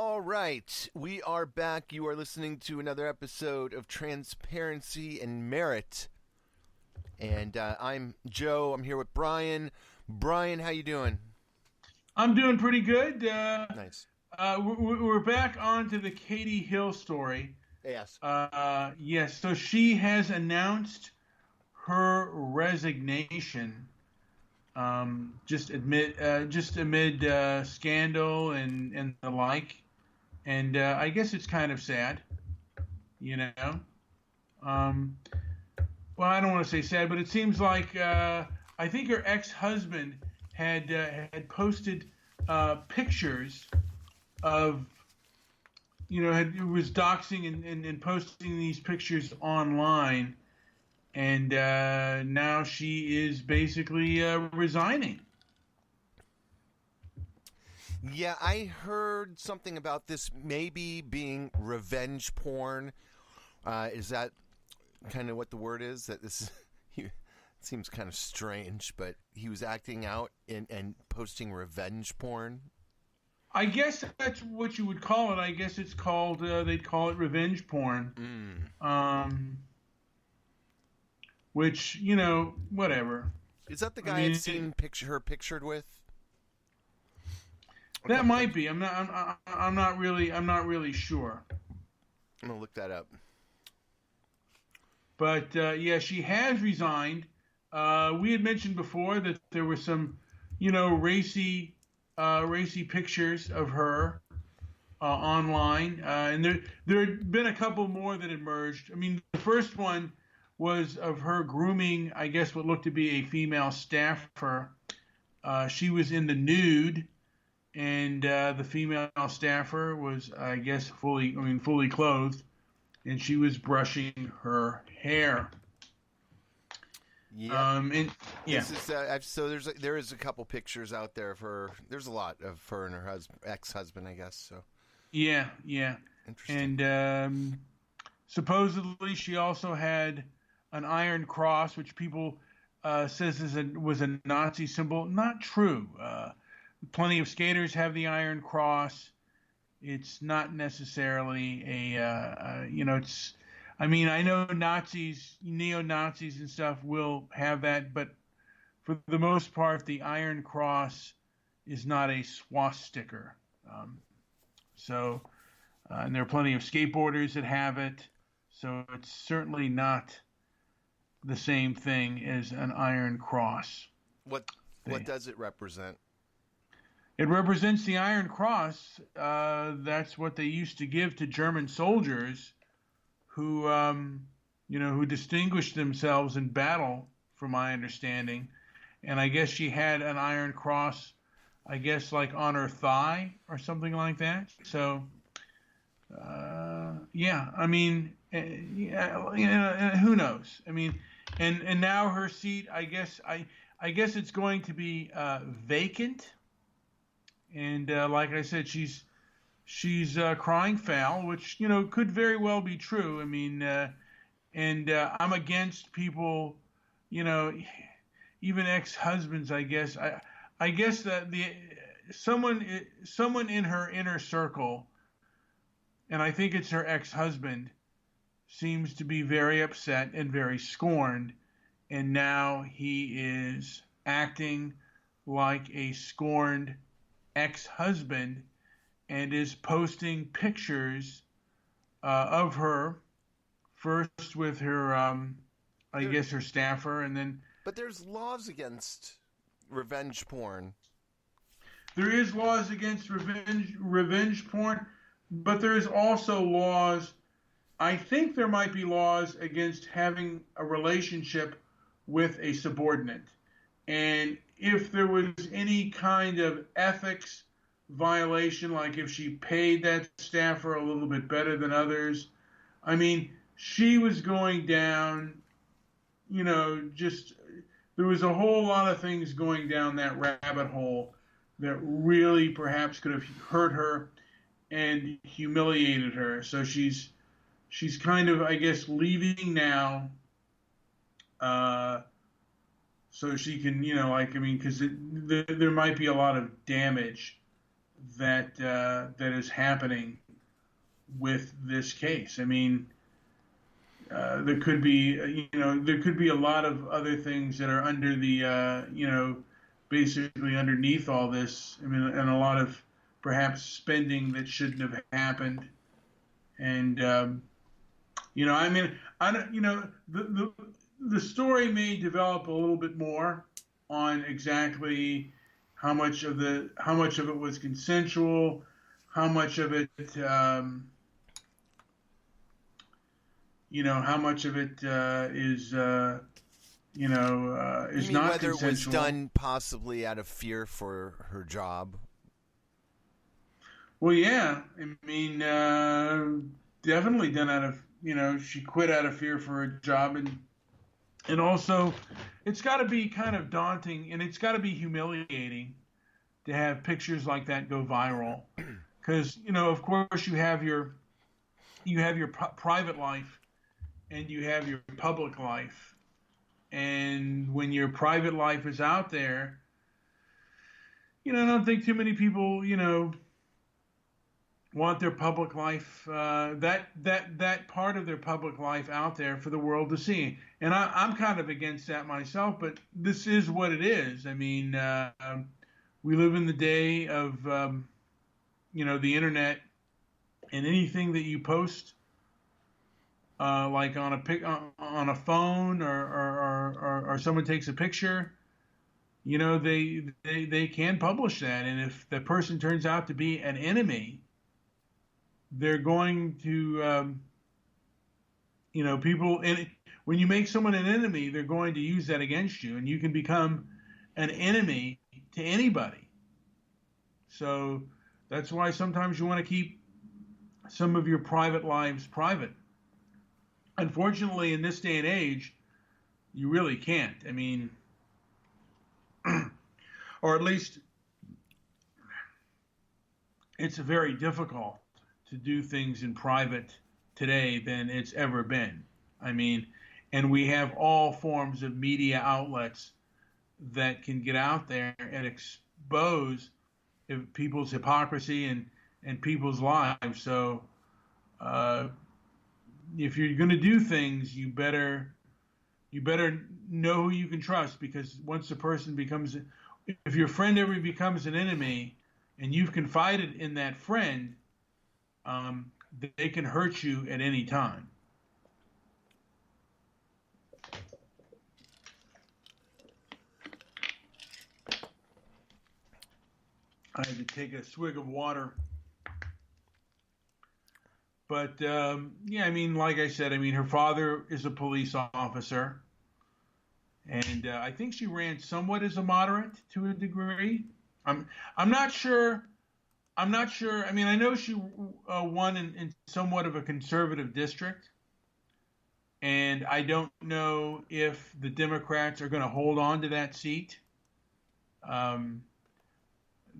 All right, we are back. You are listening to another episode of Transparency and Merit, and I'm Joe. I'm here with Brian. Brian, how you doing? I'm doing pretty good. Nice. We're back on to the Katie Hill story. Yes. Yes, so she has announced her resignation. Just amid scandal and the like, and I guess it's kind of sad, you know. Um, well, I don't want to say sad, but it seems like I think her ex-husband had posted pictures of was doxing and posting these pictures online, and now she is basically resigning. Yeah, I heard something about this maybe being revenge porn. Is that kind of what the word is? That this is, it seems kind of strange, but he was acting out and posting revenge porn. I guess that's what you would call it. I guess it's called they'd call it revenge porn. Which whatever. Is that the guy I'd seen her pictured with? That might be. I'm not really sure. I'm gonna look that up. But yeah, she has resigned. We had mentioned before that there were some, racy pictures of her online, and there had been a couple more that emerged. I mean, the first one was of her grooming, I guess, what looked to be a female staffer. She was in the nude, and the female staffer was, I guess, fully clothed, and she was brushing her hair. Yeah. And yeah. This is, so there is a couple pictures out there of her. There's a lot of her and her ex-husband, I guess. So. Yeah. Interesting. And supposedly she also had an Iron Cross, which people says was a Nazi symbol. Not true. Plenty of skaters have the Iron Cross. It's not necessarily it's. I mean, I know neo-Nazis and stuff will have that, but for the most part, the Iron Cross is not a swastika. And there are plenty of skateboarders that have it, so it's certainly not the same thing as an Iron Cross. What does it represent? It represents the Iron Cross. That's what they used to give to German soldiers who distinguished themselves in battle, from my understanding. And I guess she had an Iron Cross, I guess, like on her thigh or something like that. So, yeah, I mean, who knows? I mean, and now her seat, I guess it's going to be vacant. And like I said, she's crying foul, which could very well be true. I mean, and I'm against people, even ex-husbands. I guess I guess that someone in her inner circle, and I think it's her ex-husband, seems to be very upset and very scorned, and now he is acting like a scorned ex-husband and is posting pictures of her, first with her, I guess her staffer, and then. But there's laws against revenge porn. There is laws against revenge porn, but there is also laws. I think there might be laws against having a relationship with a subordinate, and if there was any kind of ethics violation, like if she paid that staffer a little bit better than others. I mean, she was going down, just there was a whole lot of things going down that rabbit hole that really perhaps could have hurt her and humiliated her. So she's kind of, I guess, leaving now, so she can, because there might be a lot of damage that is happening with this case. I mean, there could be, there could be a lot of other things that are under the, basically underneath all this. I mean, and a lot of perhaps spending that shouldn't have happened. And, I mean, I don't, the story may develop a little bit more on exactly how much of it was consensual, how much of it, how much of it is You is mean not whether it was consensual. done possibly out of fear for her job? Well, yeah, I mean, definitely done out of, she quit out of fear for her job, and also, it's got to be kind of daunting, and it's got to be humiliating to have pictures like that go viral, because of course, you have your private life, and you have your public life, and when your private life is out there, I don't think too many people, want their public life, that part of their public life out there for the world to see. And I'm kind of against that myself, but this is what it is. I mean, we live in the day of, the internet, and anything that you post, like on a phone, or someone takes a picture, they can publish that. And if the person turns out to be an enemy, they're going to, people. And when you make someone an enemy, they're going to use that against you, and you can become an enemy to anybody. So that's why sometimes you want to keep some of your private lives private. Unfortunately, in this day and age, you really can't. I mean, or at least it's very difficult to do things in private today than it's ever been. I mean, and we have all forms of media outlets that can get out there and expose people's hypocrisy and people's lives. So if you're going to do things, you better know who you can trust, because once a person becomes, if your friend ever becomes an enemy and you've confided in that friend, they can hurt you at any time. I had to take a swig of water. But, yeah, I mean, like I said, I mean, her father is a police officer. And I think she ran somewhat as a moderate to a degree. I'm not sure. I'm not sure. I mean, I know she won in somewhat of a conservative district. And I don't know if the Democrats are going to hold on to that seat.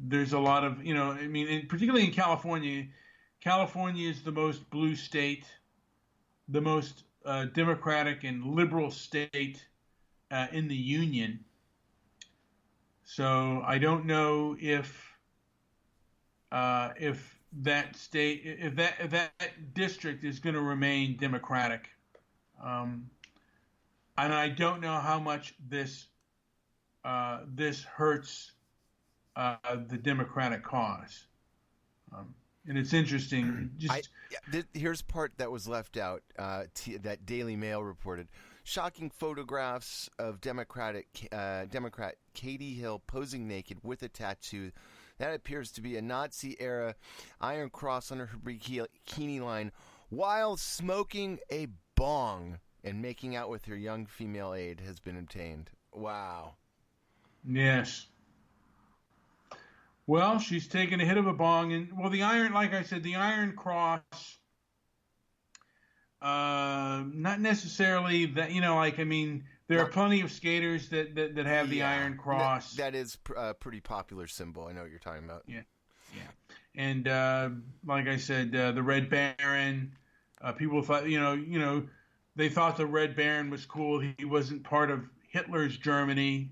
There's a lot of, I mean, particularly in California. California is the most blue state, the most democratic and liberal state in the union. So I don't know if that state, if that district is going to remain democratic, and I don't know how much this hurts the Democratic cause. And it's interesting. Here's part that was left out that Daily Mail reported. Shocking photographs of Democrat Katie Hill posing naked with a tattoo that appears to be a Nazi-era Iron Cross on her bikini line while smoking a bong and making out with her young female aide has been obtained. Wow. Yes. Well, she's taken a hit of a bong, and the iron, like I said, the Iron Cross, not necessarily that, I mean, there are plenty of skaters that have the Iron Cross. That is a pretty popular symbol. I know what you're talking about. Yeah. And like I said, the Red Baron, people thought, they thought the Red Baron was cool. He wasn't part of Hitler's Germany.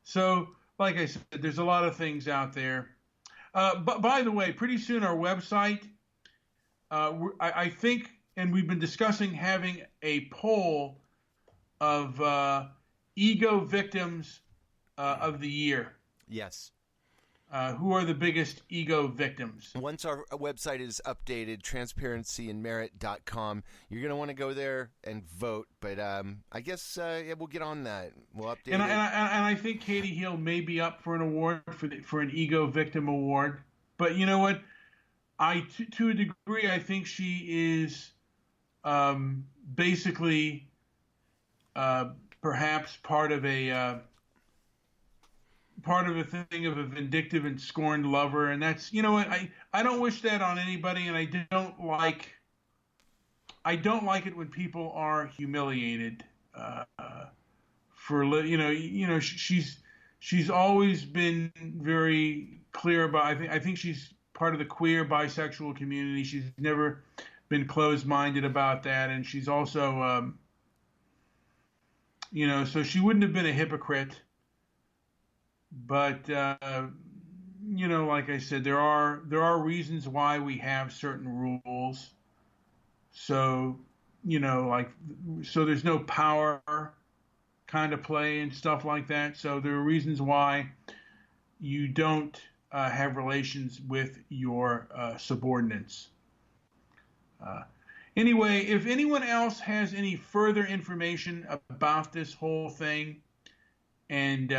So, like I said, there's a lot of things out there. But by the way, pretty soon our website, I think, and we've been discussing having a poll of ego victims of the year. Yes. Who are the biggest ego victims? Once our website is updated, transparencyandmerit.com, you're going to want to go there and vote. But I guess we'll get on that. We'll update it. And I think Katie Hill may be up for an award for an ego victim award. But you know what? To a degree, I think she is basically perhaps part of a thing of a vindictive and scorned lover, and that's, you know what, I don't wish that on anybody, and I don't like it when people are humiliated for she's always been very clear about, I think she's part of the queer bisexual community. She's never been closed-minded about that, and she's also so she wouldn't have been a hypocrite. But like I said, there are reasons why we have certain rules. So so there's no power kind of play and stuff like that. So there are reasons why you don't have relations with your subordinates. Anyway, if anyone else has any further information about this whole thing, and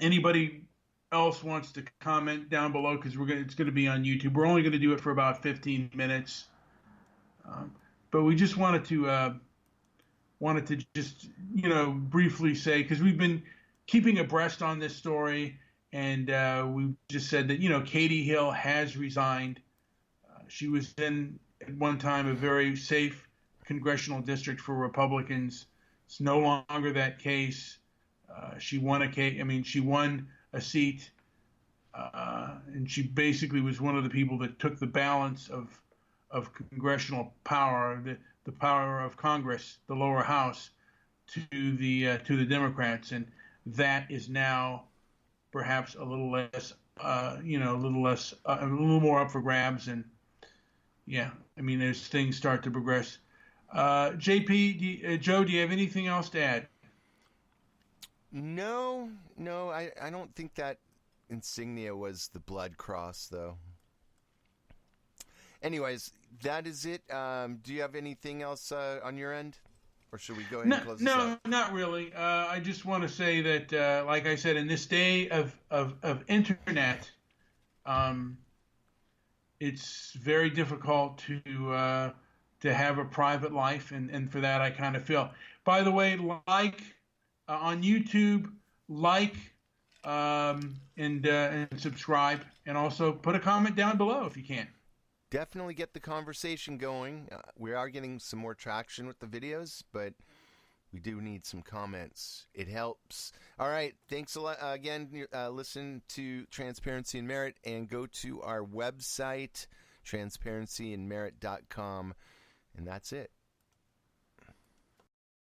anybody else wants to comment down below, because it's going to be on YouTube. We're only going to do it for about 15 minutes, but we just wanted to just briefly say, because we've been keeping abreast on this story, and we just said that Katie Hill has resigned. She was in at one time a very safe congressional district for Republicans. It's no longer that case. She won a seat, and she basically was one of the people that took the balance of congressional power, the power of Congress, the lower house, to the Democrats, and that is now perhaps a little less, a little more up for grabs, and as things start to progress. Joe, do you have anything else to add? No, I don't think that insignia was the blood cross, though. Anyways, that is it. Do you have anything else on your end? Or should we go ahead and close this out? No, not really. I just want to say that, like I said, in this day of internet, it's very difficult to have a private life, and for that I kind of feel. By the way, on YouTube, and subscribe, and also put a comment down below if you can. Definitely get the conversation going. We are getting some more traction with the videos, but we do need some comments. It helps. All right. Thanks a lot. Again, listen to Transparency and Merit, and go to our website, transparencyandmerit.com, and that's it.